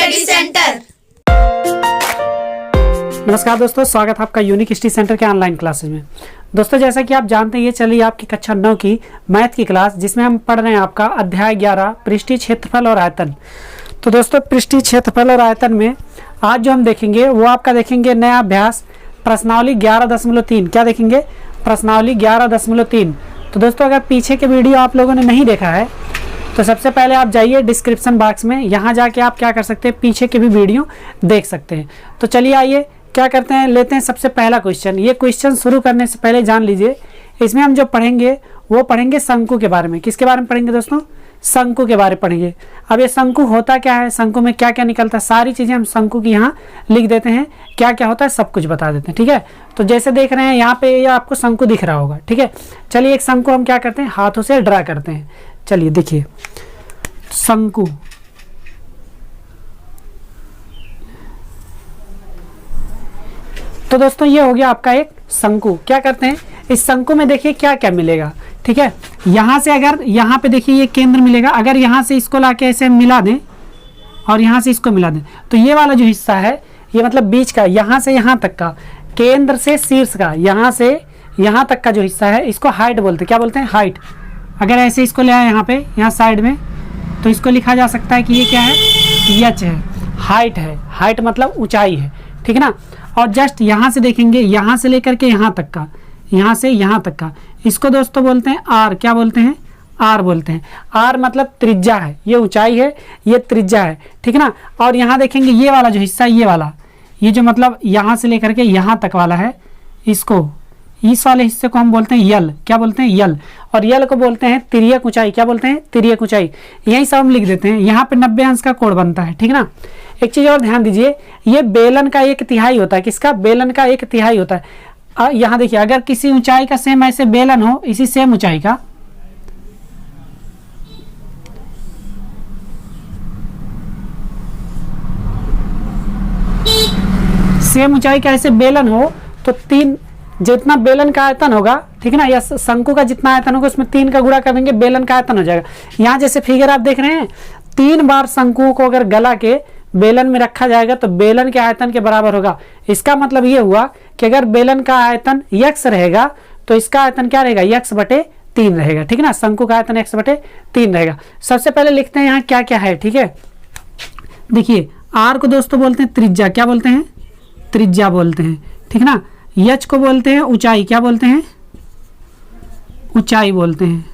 Study centre. नमस्कार दोस्तों, स्वागत है आपका यूनिक स्टडी सेंटर के ऑनलाइन क्लासेस में। दोस्तों, जैसा कि आप जानते हैं, ये चली आपकी कक्षा 9 की मैथ की क्लास, जिसमें हम पढ़ रहे हैं आपका अध्याय 11 पृष्ठीय क्षेत्रफल और आयतन। तो दोस्तों, पृष्ठीय क्षेत्रफल और आयतन में आज जो हम देखेंगे वो आपका देखेंगे नया अभ्यास प्रश्नावली 11.3। क्या देखेंगे? प्रश्नावली 11.3। तो दोस्तों, अगर पीछे के वीडियो आप लोगों ने नहीं देखा है तो सबसे पहले आप जाइए डिस्क्रिप्शन बॉक्स में, यहाँ जाके आप क्या कर सकते हैं, पीछे के भी वीडियो देख सकते हैं। तो चलिए आइए क्या करते हैं, लेते हैं सबसे पहला क्वेश्चन। ये क्वेश्चन शुरू करने से पहले जान लीजिए, इसमें हम जो पढ़ेंगे वो पढ़ेंगे शंकु के बारे में। किसके बारे में पढ़ेंगे दोस्तों? शंकु के बारे में पढ़ेंगे। अब ये शंकु होता क्या है, शंकु में क्या क्या निकलता है, सारी चीज़ें हम शंकु की यहाँ लिख देते हैं। क्या क्या होता है सब कुछ बता देते हैं, ठीक है। तो जैसे देख रहे हैं यहाँ पे, ये आपको शंकु दिख रहा होगा, ठीक है। चलिए एक शंकु हम क्या करते हैं, हाथों से ड्रा करते हैं। चलिए देखिए, शंकु। तो दोस्तों, ये हो गया आपका एक शंकु। क्या करते हैं, इस शंकु में देखिए क्या क्या मिलेगा, ठीक है। यहाँ से अगर यहाँ पे देखिए ये केंद्र मिलेगा, अगर यहाँ से इसको लाके ऐसे मिला दें और यहाँ से इसको मिला दें तो ये वाला जो हिस्सा है, ये मतलब बीच का, यहाँ से यहाँ तक का, केंद्र से शीर्ष का, यहाँ से यहाँ तक का जो हिस्सा है, इसको हाइट बोलते हैं। क्या बोलते हैं? हाइट। अगर ऐसे इसको ले आए यहाँ पे, यहाँ साइड में, तो इसको लिखा जा सकता है कि ये क्या है, एच है, हाइट है। हाइट मतलब ऊंचाई है, ठीक है ना। और जस्ट यहाँ से देखेंगे, यहाँ से लेकर के यहाँ तक का, यहाँ से यहाँ तक का, इसको दोस्तों बोलते हैं आर। क्या बोलते हैं? आर बोलते हैं। आर मतलब त्रिज्या है, ये ऊंचाई है, ये त्रिज्या है, ठीक है ना। और यहाँ देखेंगे ये वाला जो हिस्सा, ये वाला, ये जो मतलब यहाँ से लेकर के यहाँ तक वाला है, इसको, इस वाले हिस्से को हम बोलते हैं यल। क्या बोलते हैं? यल। और यल को बोलते हैं तिर्यक ऊंचाई। क्या बोलते हैं? तिर्यक ऊंचाई। यही सब हम लिख देते हैं। यहाँ पे 90 अंश का कोण बनता है, ठीक है ना। एक चीज और ध्यान दीजिए, ये बेलन का 1/3 होता है। किसका? बेलन का 1/3 होता है। यहाँ देखिए, अगर किसी ऊंचाई का सेम ऐसे बेलन हो, इसी सेम ऊंचाई का, सेम ऊंचाई का ऐसे बेलन हो, तो 3 जितना बेलन का आयतन होगा, ठीक है ना, या शंकु का जितना आयतन होगा उसमें 3 का गुणा कर देंगे, बेलन का आयतन हो जाएगा। यहाँ जैसे फिगर आप देख रहे हैं, 3 बार शंकु को अगर गला के बेलन में रखा जाएगा तो बेलन के आयतन के बराबर होगा। इसका मतलब ये हुआ कि अगर बेलन का आयतन x रहेगा तो इसका आयतन क्या रहेगा, x/3 रहेगा, ठीक है ना। शंकु का आयतन x/3 रहेगा। सबसे पहले लिखते हैं यहाँ क्या क्या है, ठीक है। देखिए, आर को दोस्तों बोलते हैं त्रिज्या। क्या बोलते हैं? त्रिज्या बोलते हैं, ठीक है ना। यच को बोलते हैं ऊंचाई। क्या बोलते हैं? ऊंचाई बोलते हैं।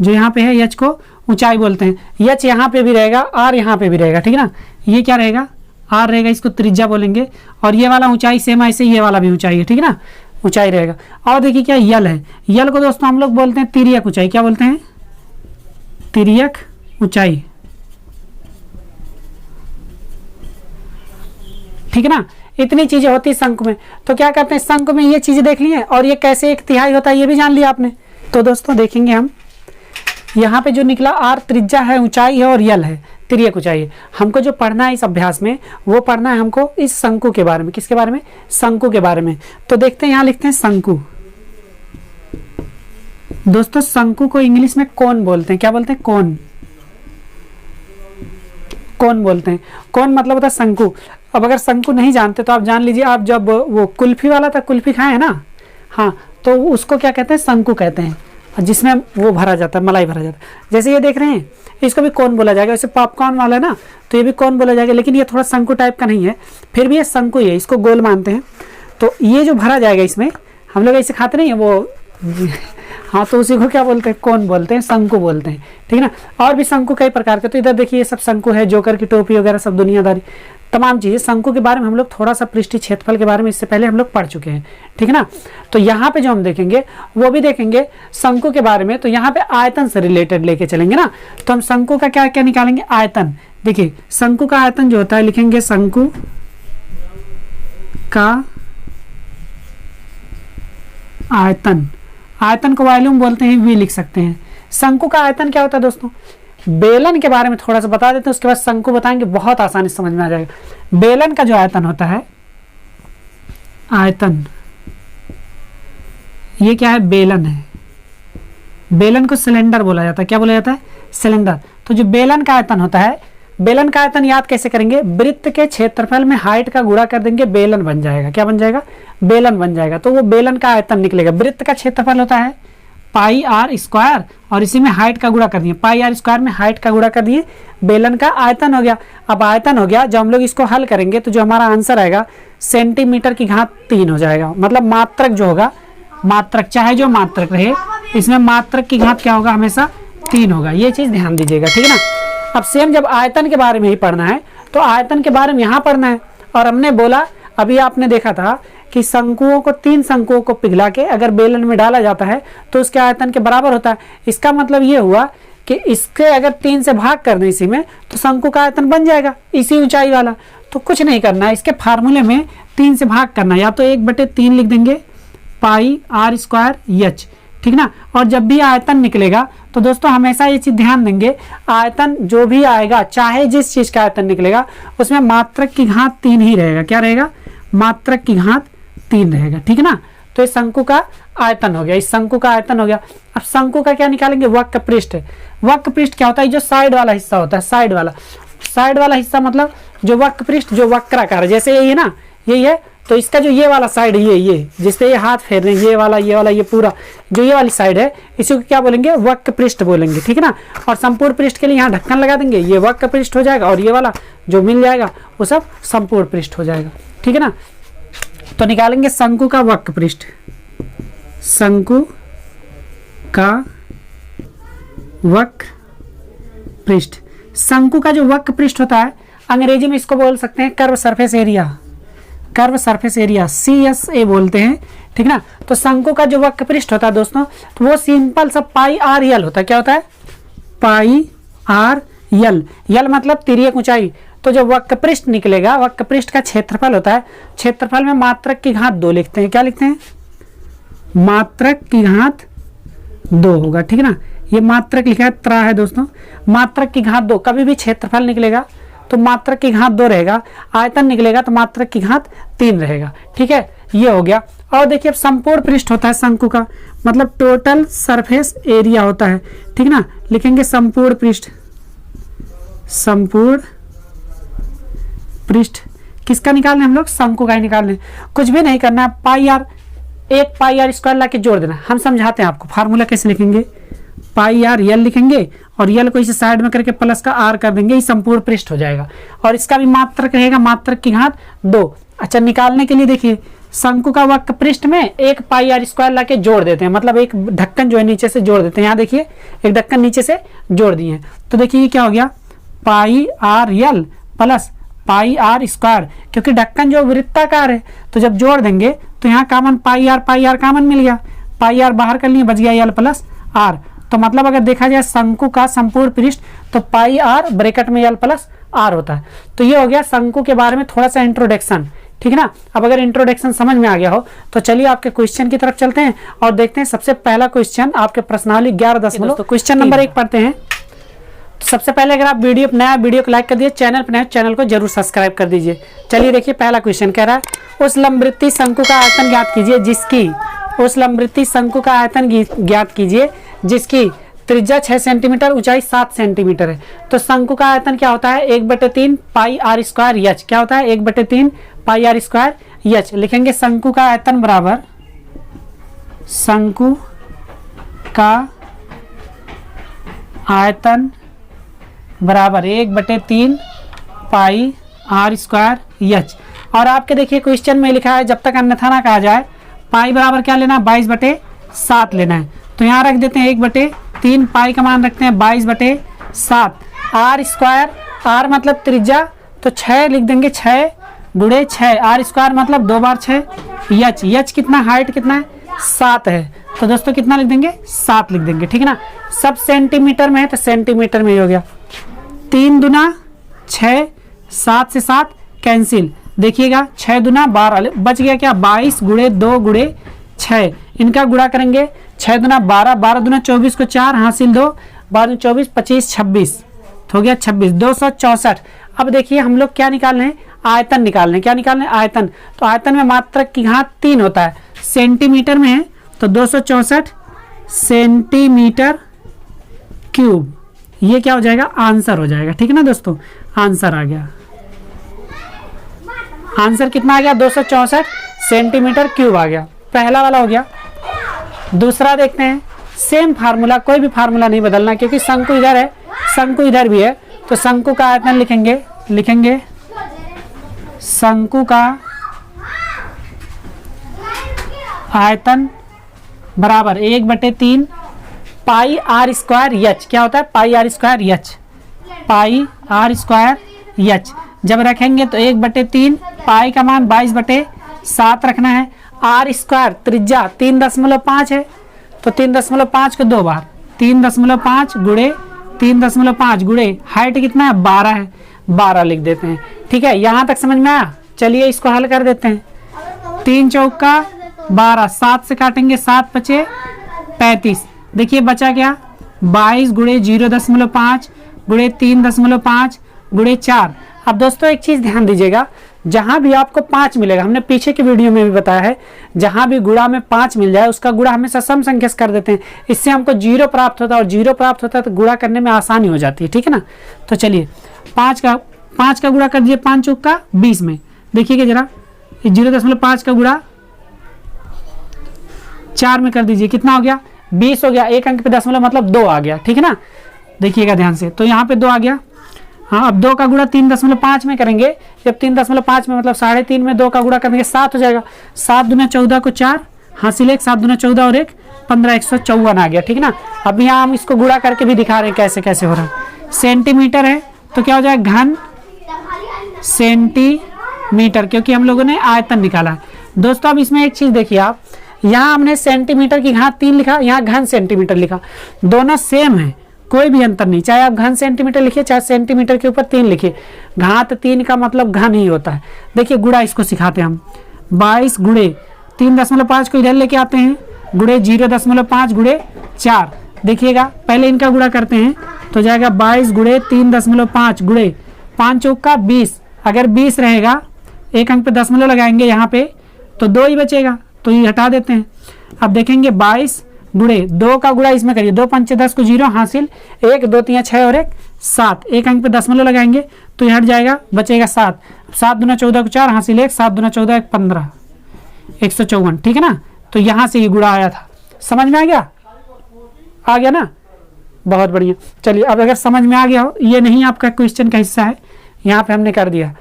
जो यहाँ पे है यच को ऊंचाई बोलते हैं। यच यहाँ पे भी रहेगा, आर यहाँ पे भी रहेगा, ठीक है ना। ये क्या रहेगा? आर रहेगा, इसको त्रिज्या बोलेंगे। और ये वाला ऊंचाई सेम ऐसे, ये वाला भी ऊंचाई है, ठीक है ना, ऊंचाई रहेगा। और देखिए क्या यल है, यल को दोस्तों हम लोग बोलते हैं तिर्यक ऊंचाई। क्या बोलते हैं? तिर्यक ऊंचाई, ठीक है ना। इतनी चीजें होती है शंकु में। तो क्या करते हैं, शंकु में ये चीजें देख ली है, और ये कैसे 1/3 होता है ये भी जान लिया आपने। तो दोस्तों देखेंगे हम, यहाँ पे जो निकला आर त्रिज्या है, ऊंचाई है, और यल है तिर्यक ऊंचाई है। हमको जो पढ़ना है इस अभ्यास में, वो पढ़ना है हमको इस शंकु के बारे में। किसके बारे में? शंकु के बारे में। तो देखते हैं, यहाँ लिखते हैं शंकु। दोस्तों, शंकु को इंग्लिश में कोन बोलते हैं। क्या बोलते हैं? कोन। कोन बोलते हैं। कोन मतलब होता है शंकु। अब अगर शंकु नहीं जानते तो आप जान लीजिए, आप जब वो कुल्फी वाला था, कुल्फी खाए है ना, हाँ, तो उसको क्या कहते हैं? शंकु कहते हैं, जिसमें वो भरा जाता है, मलाई भरा जाता है। जैसे ये देख रहे हैं, इसको भी कोन बोला जाएगा। वैसे पॉपकॉर्न वाला है ना, तो ये भी कोन बोला जाएगा, लेकिन ये थोड़ा शंकु टाइप का नहीं है, फिर भी ये शंकु ही है, इसको गोल मानते हैं। तो ये जो भरा जाएगा इसमें, हम लोग ऐसे खाते नहीं है वो, हाँ, तो उसी को क्या बोलते हैं? कोन बोलते हैं, शंकु बोलते हैं, ठीक है ना। और भी शंकु कई प्रकार के, तो इधर देखिए ये सब शंकु है, जोकर की टोपी वगैरह सब दुनियादारी तमाम चीज़ें। शंकु के बारे में हम लोग थोड़ा सा पृष्ठीय क्षेत्रफल के बारे में इससे पहले हम लोग पढ़ चुके हैं, ठीक है ना। तो यहाँ पे जो हम देखेंगे वो भी देखेंगे शंकु के बारे में। तो यहाँ पे आयतन से रिलेटेड लेके चलेंगे ना, तो हम शंकु का क्या क्या निकालेंगे? आयतन। देखिए, शंकु का आयतन जो होता है, लिखेंगे शंकु का आयतन। आयतन को वॉल्यूम बोलते हैं, वी लिख सकते हैं। शंकु का आयतन क्या होता है दोस्तों? बेलन के बारे में थोड़ा सा बता देते हैं, उसके बाद शंकु बताएंगे, बहुत आसानी से समझ में आ जाएगा। बेलन का जो आयतन होता है, आयतन, ये क्या है? बेलन है। बेलन को सिलेंडर बोला जाता है। क्या बोला जाता है? सिलेंडर। तो जो बेलन का आयतन होता है, बेलन का आयतन याद कैसे करेंगे, वृत्त के क्षेत्रफल में हाइट का गुणा कर देंगे, बेलन बन जाएगा। क्या बन जाएगा, बेलन बन जाएगा। तो वो बेलन का आयतन निकलेगा। वृत्त का क्षेत्रफल होता है पाई आर स्क्वायर और इसी में हाइट का गुणा कर दिए, पाई आर स्क्वायर में हाइट का गुणा कर दिए, बेलन का आयतन हो गया। अब आयतन हो गया, जब हम लोग इसको हल करेंगे तो जो हमारा आंसर आएगा सेंटीमीटर की घात 3 हो जाएगा। मतलब मात्रक जो होगा, मात्रक चाहे जो मात्रक रहे, इसमें मात्रक की घात क्या होगा, हमेशा 3 होगा। ये चीज ध्यान दीजिएगा, ठीक है ना। अब सेम जब आयतन के बारे में ही पढ़ना है तो आयतन के बारे में यहाँ पढ़ना है। और हमने बोला, अभी आपने देखा था कि शंकुओं को, 3 शंकुओं को पिघला के अगर बेलन में डाला जाता है तो उसके आयतन के बराबर होता है। इसका मतलब ये हुआ कि इसके अगर 3 से भाग कर दें इसी में तो शंकु का आयतन बन जाएगा इसी ऊंचाई वाला। तो कुछ नहीं करना है, इसके फार्मूले में 3 से भाग करना है, या तो 1/3 लिख देंगे पाई आर स्क्वायर एच, ठीक ना। और जब भी आयतन निकलेगा तो दोस्तों हमेशा ये चीज ध्यान देंगे, आयतन जो भी आएगा, चाहे जिस चीज का आयतन निकलेगा, उसमें मात्रक की घात 3 ही रहेगा। क्या रहेगा, मात्रक की घात 3 रहेगा, ठीक है ना। तो इस शंकु का आयतन हो गया, इस शंकु का आयतन हो गया। अब शंकु का क्या निकालेंगे, वक्र पृष्ठ। वक्र पृष्ठ क्या होता है, जो साइड वाला हिस्सा होता है, साइड वाला हिस्सा मतलब जो वक्र पृष्ठ, जो वक्राकार, जैसे यही है ना, यही है, तो इसका जो ये वाला साइड, ये जिससे ये हाथ फेर रहे हैं, ये वाला, ये पूरा जो ये वाली साइड है, इसी को क्या बोलेंगे, वक्र पृष्ठ बोलेंगे, ठीक है ना। और संपूर्ण पृष्ठ के लिए यहाँ ढक्कन लगा देंगे, ये वक्र पृष्ठ हो जाएगा, और ये वाला जो मिल जाएगा वो सब संपूर्ण पृष्ठ हो जाएगा, ठीक है ना। तो निकालेंगे शंकु का वक्र पृष्ठ, शंकु का वक्र पृष्ठ। शंकु का जो वक्र पृष्ठ होता है, अंग्रेजी में इसको बोल सकते हैं curve surface area, curve surface area, CSA बोलते हैं, ठीक ना। तो शंकु का जो वक्र पृष्ठ होता है दोस्तों, तो वो सिंपल सा पाई आर यल होता है। क्या होता है, पाई आर यल, यल मतलब तिर्यक ऊंचाई। तो जब वक्र पृष्ठ निकलेगा, वक्र पृष्ठ का क्षेत्रफल होता है, क्षेत्रफल में मात्रक की घात 2 लिखते हैं। क्या लिखते हैं, मात्रक की घात 2 होगा, ठीक है ना। ये मात्रक लिखा है, त्रा है दोस्तों, मात्रक की घात 2। कभी भी क्षेत्रफल निकलेगा तो मात्रक की घात 2 रहेगा, आयतन निकलेगा तो मात्रक की घात 3 रहेगा, ठीक है। ये हो गया। और देखिए अब संपूर्ण पृष्ठ होता है शंकु का, मतलब टोटल सरफेस एरिया होता है, ठीक ना। लिखेंगे संपूर्ण पृष्ठ, संपूर्ण पृष्ठ किसका निकालना है, हम लोग शंकु का ही निकालना है। कुछ भी नहीं करना है, पाई आर, एक पाई आर स्क्वायर ला के जोड़ देना। हम समझाते हैं आपको, फार्मूला कैसे लिखेंगे, पाई आर यल लिखेंगे और यल को इसे साइड में करके प्लस का आर कर देंगे, ये संपूर्ण पृष्ठ हो जाएगा। और इसका भी मात्रक रहेगा, मात्रक की घात 2। अच्छा, निकालने के लिए देखिए शंकु का वक्र पृष्ठ में एक पाई आर स्क्वायर ला के जोड़ देते हैं, मतलब एक ढक्कन जो है नीचे से जोड़ देते हैं। यहाँ देखिए एक ढक्कन नीचे से जोड़ दिए हैं, तो देखिए ये क्या हो गया, pi r l plus pi r square, क्योंकि ढक्कन जो वृत्ताकार है तो जब जोड़ देंगे तो यहाँ कामन पाई आर कामन मिल गया, पाई आर बाहर कर लिए, बच गया यल प्लस आर। तो मतलब अगर देखा जाए शंकु का संपूर्ण पृष्ठ तो पाई आर ब्रैकेट में यल प्लस आर होता है। तो ये हो गया शंकु के बारे में थोड़ा सा इंट्रोडक्शन, ठीक है ना। अब अगर इंट्रोडक्शन समझ में आ गया हो तो चलिए आपके क्वेश्चन की तरफ चलते हैं और देखते हैं। सबसे पहला क्वेश्चन आपके प्रश्नावली 11.10, तो क्वेश्चन नंबर 1 पढ़ते हैं। सबसे पहले अगर आप नया वीडियो को लाइक कर दिए, चैनल पर नए चैनल को जरूर सब्सक्राइब कर दीजिए। चलिए देखिए पहला क्वेश्चन कह रहा है, उस लंबवृत्तीय शंकु का आयतन ज्ञात कीजिए जिसकी, उस लंबवृत्तीय शंकु का आयतन ज्ञात कीजिए जिसकी त्रिज्या 6 सेंटीमीटर, ऊंचाई 7 सेंटीमीटर है। तो शंकु का आयतन क्या होता है, 1/3 पाई आर स्क्वायर एच। क्या होता है, 1/3 पाई आर स्क्वायर एच। लिखेंगे शंकु का आयतन बराबर, शंकु का आयतन बराबर 1/3 पाई आर स्क्वायर एच। और आपके देखिए क्वेश्चन में लिखा है, जब तक अन्यथा ना कहा जाए, पाई बराबर क्या लेना, 22/7 लेना है। तो यहाँ रख देते हैं 1/3, पाई का मान रखते हैं 22/7। आर स्क्वायर, आर मतलब त्रिज्या, तो 6 लिख देंगे, 6 गुणे 6, आर स्क्वायर मतलब 2 बार 6, एच, एच कितना, हाइट कितना है, 7 है। तो दोस्तों कितना लिख देंगे, 7 लिख देंगे, ठीक है ना। सब सेंटीमीटर में है तो सेंटीमीटर में ही हो गया। 3 दूना 6, 7 से 7 कैंसिल, देखिएगा 6 दूना 12, बच गया क्या, 22 गुणे 2 गुणे 6, इनका गुणा करेंगे, 6 दूना 12, 12 दूना 24 को 4 हासिल 2, 12 24 25 26, तो हो गया 26, 264। अब देखिए हम लोग क्या निकालने हैं, आयतन निकालने, क्या निकालने, आयतन। तो आयतन में मात्रक की घात 3 होता है, सेंटीमीटर में है तो 264 सेंटीमीटर क्यूब, ये क्या हो जाएगा, आंसर हो जाएगा। ठीक है ना दोस्तों, आंसर आ गया। आंसर कितना आ गया, 264 सेंटीमीटर क्यूब आ गया। पहला वाला हो गया। दूसरा देखते हैं, सेम फार्मूला, कोई भी फार्मूला नहीं बदलना, क्योंकि शंकु इधर है, शंकु इधर भी है, तो शंकु का आयतन लिखेंगे शंकु का आयतन बराबर 1/3 पाई आर स्क्वायर एच। क्या होता है, pi r square H, pi r square H. जब रखेंगे तो 1/3 पाई का मान 22/7 रखना है। आर स्क्वायर त्रिज्या 3.5 है, तो 3.5 को 2 बार, 3.5 गुणे 3.5 गुणे हाइट कितना है, 12 है, 12 लिख देते हैं। ठीक है, यहाँ तक समझ में आया। चलिए इसको हल कर देते हैं। 3 चौका 12, 7 से काटेंगे, 7 बचे 35। देखिए बचा क्या, 22 गुणे 0.5 गुणे 3.5 गुणे 4। अब दोस्तों एक चीज ध्यान दीजिएगा, जहां भी आपको 5 मिलेगा, हमने पीछे की वीडियो में भी बताया है, जहां भी गुणा में 5 मिल जाए उसका गुणा हमेशा सम संख्या से कर देते हैं। इससे हमको 0 प्राप्त होता है, और 0 प्राप्त होता है तो गुणा करने में आसानी हो जाती है। ठीक है ना, तो चलिए 5 का गुणा कर दीजिए, 5 चौका 20 में। देखिएगा जरा, 0.5 का गुणा 4 में कर दीजिए, कितना हो गया, 20 हो गया। एक अंक पे दशमलव मतलब 2 आ गया। ठीक है ना, देखिएगा ध्यान से, तो यहाँ पे 2 आ गया। हाँ, अब 2 का गुणा 3.5 में करेंगे, जब 3.5 में मतलब 3.5 में 2 का गुणा करेंगे 7 हो जाएगा। 7 दूना 14 को 4 हासिल 1, 7 दूना 14 और 1 15, 154 आ गया। ठीक है ना, अब यहाँ हम इसको गुणा करके भी दिखा रहे हैं कैसे कैसे हो रहा है। सेंटीमीटर है तो क्या हो जाएगा, घन सेंटीमीटर, क्योंकि हम लोगों ने आयतन निकाला है। दोस्तों अब इसमें एक चीज देखिए आप, यहाँ हमने सेंटीमीटर की घात 3 लिखा, यहाँ घन सेंटीमीटर लिखा, दोनों सेम है, कोई भी अंतर नहीं। चाहे आप घन सेंटीमीटर लिखिए, चाहे सेंटीमीटर के ऊपर 3 लिखिए, घात 3 का मतलब घन ही होता है। देखिए गुणा इसको सिखाते हैं हम, 22 गुणे 3.5 को इधर लेके आते हैं, गुणे 0.5 गुणे 4। देखिएगा पहले इनका गुणा करते हैं, तो जाएगा 22 गुणे 3.5 गुणे 5 चौका 20। अगर 20 रहेगा, एक अंक पे दशमलव लगाएंगे यहाँ पे, तो 2 ही बचेगा, तो ये हटा देते हैं। अब देखेंगे 22 गुणे 2 का गुणा इसमें करिए, 2 पंचे 10 को 0 हासिल 1, 2 3 6 और 1 7। एक अंक पे दशमलव लगाएंगे तो ये हट जाएगा, बचेगा 7। 7 दूना 14 को 4 हासिल 1, 7 दूना 14 1 15, 154। ठीक है ना, तो यहाँ से ये गुणा आया था। समझ में आ गया, आ गया ना, बहुत बढ़िया। चलिए अब अगर समझ में आ गया हो, ये नहीं आपका क्वेश्चन का हिस्सा है, यहाँ पे हमने कर दिया।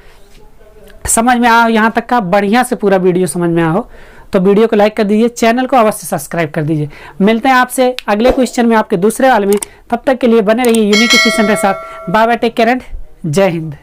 समझ में आया यहाँ तक का, बढ़िया से पूरा वीडियो समझ में आया हो तो वीडियो को लाइक कर दीजिए, चैनल को अवश्य सब्सक्राइब कर दीजिए। मिलते हैं आपसे अगले क्वेश्चन में, आपके दूसरे वाले में। तब तक के लिए बने रहिए यूनिक क्वेश्चन के साथ। Bye bye, take care and जय हिंद।